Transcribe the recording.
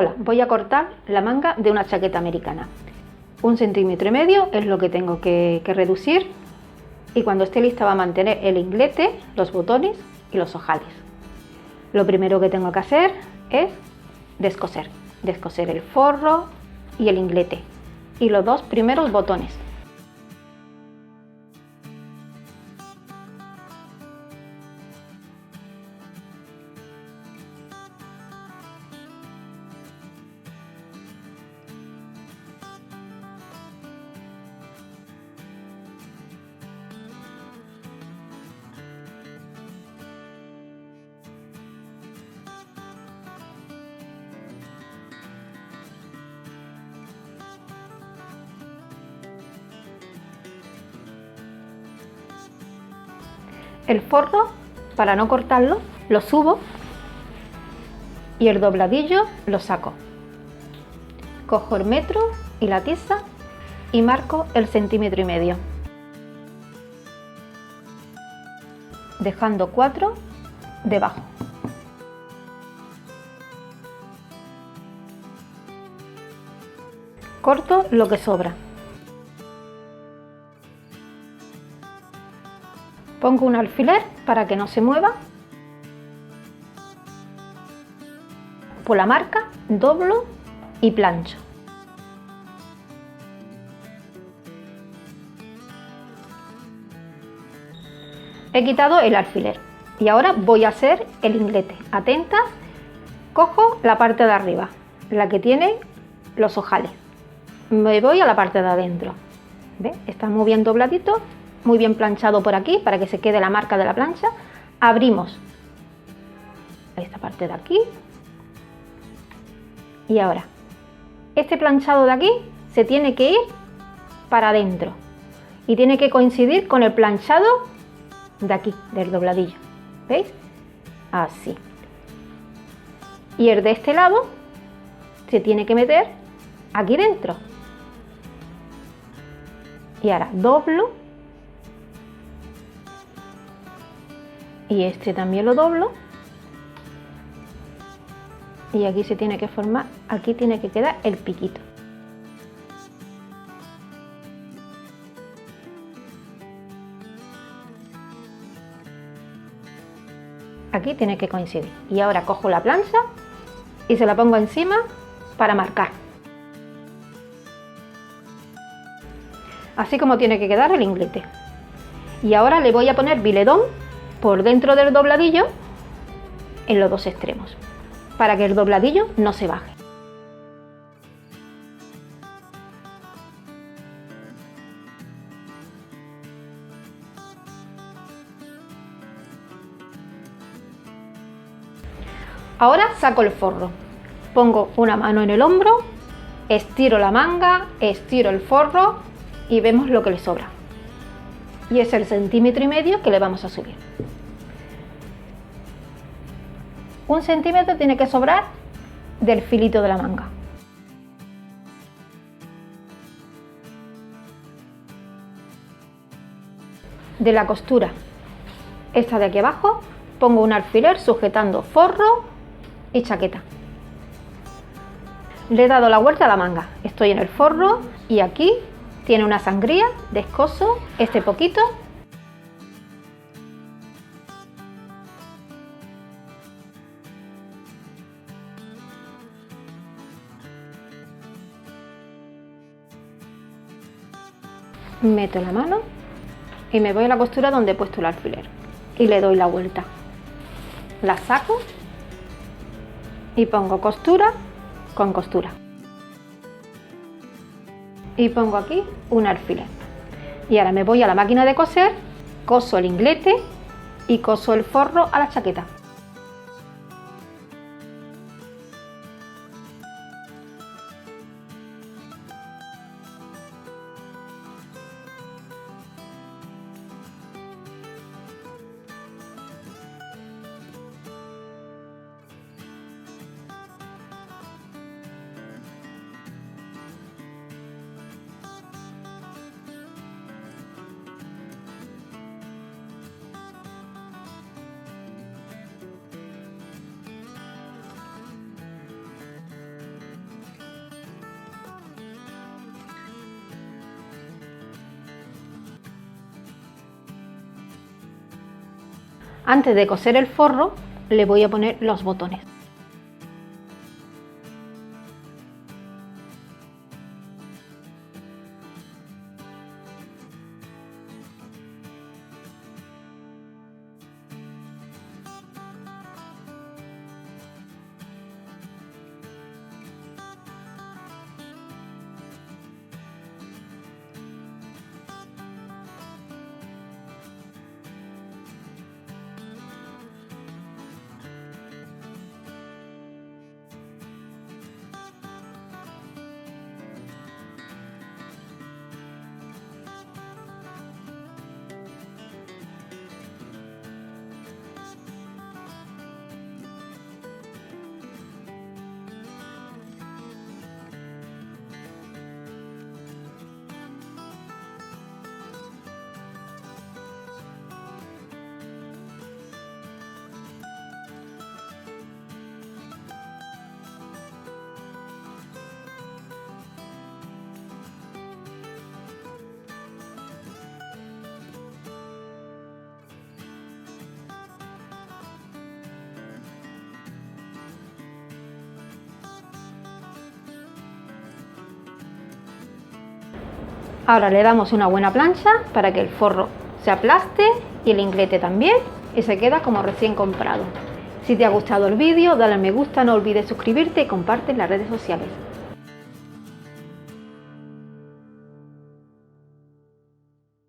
Hola, voy a cortar la manga de una chaqueta americana. 1,5 centímetros es lo que tengo que reducir, y cuando esté lista va a mantener el inglete, los botones y los ojales. Lo primero que tengo que hacer es descoser el forro y el inglete y los dos primeros botones. El forro, para no cortarlo, lo subo y el dobladillo lo saco. Cojo el metro y la tiza y marco el 1,5 centímetros, dejando 4 debajo. Corto lo que sobra. Pongo un alfiler para que no se mueva. Por la marca, doblo y plancho. He quitado el alfiler y ahora voy a hacer el inglete. Atentas, cojo la parte de arriba, la que tiene los ojales. Me voy a la parte de adentro. ¿Ve? Está muy bien dobladito, muy bien planchado por aquí para que se quede la marca de la plancha. Abrimos esta parte de aquí y ahora este planchado de aquí se tiene que ir para adentro y tiene que coincidir con el planchado de aquí, del dobladillo. ¿Veis? Así. Y el de este lado se tiene que meter aquí dentro. Y ahora doblo y este también lo doblo y aquí se tiene que formar, aquí tiene que quedar el piquito. Aquí tiene que coincidir y ahora cojo la plancha y se la pongo encima para marcar. Así como tiene que quedar el inglete. Y ahora le voy a poner biledón por dentro del dobladillo en los dos extremos para que el dobladillo no se baje. Ahora saco el forro, pongo una mano en el hombro, estiro la manga, estiro el forro y vemos lo que le sobra. Y es el 1,5 centímetros que le vamos a subir. 1 centímetro tiene que sobrar del filito de la manga. De la costura, esta de aquí abajo, pongo un alfiler sujetando forro y chaqueta. Le he dado la vuelta a la manga, estoy en el forro y aquí tiene una sangría, descoso este poquito . Meto la mano y me voy a la costura donde he puesto el alfiler y le doy la vuelta. La saco y pongo costura con costura. Y pongo aquí un alfiler. Y ahora me voy a la máquina de coser, coso el inglete y coso el forro a la chaqueta. Antes de coser el forro, le voy a poner los botones. Ahora le damos una buena plancha para que el forro se aplaste y el inglete también y se queda como recién comprado. Si te ha gustado el vídeo, dale a me gusta, no olvides suscribirte y comparte en las redes sociales.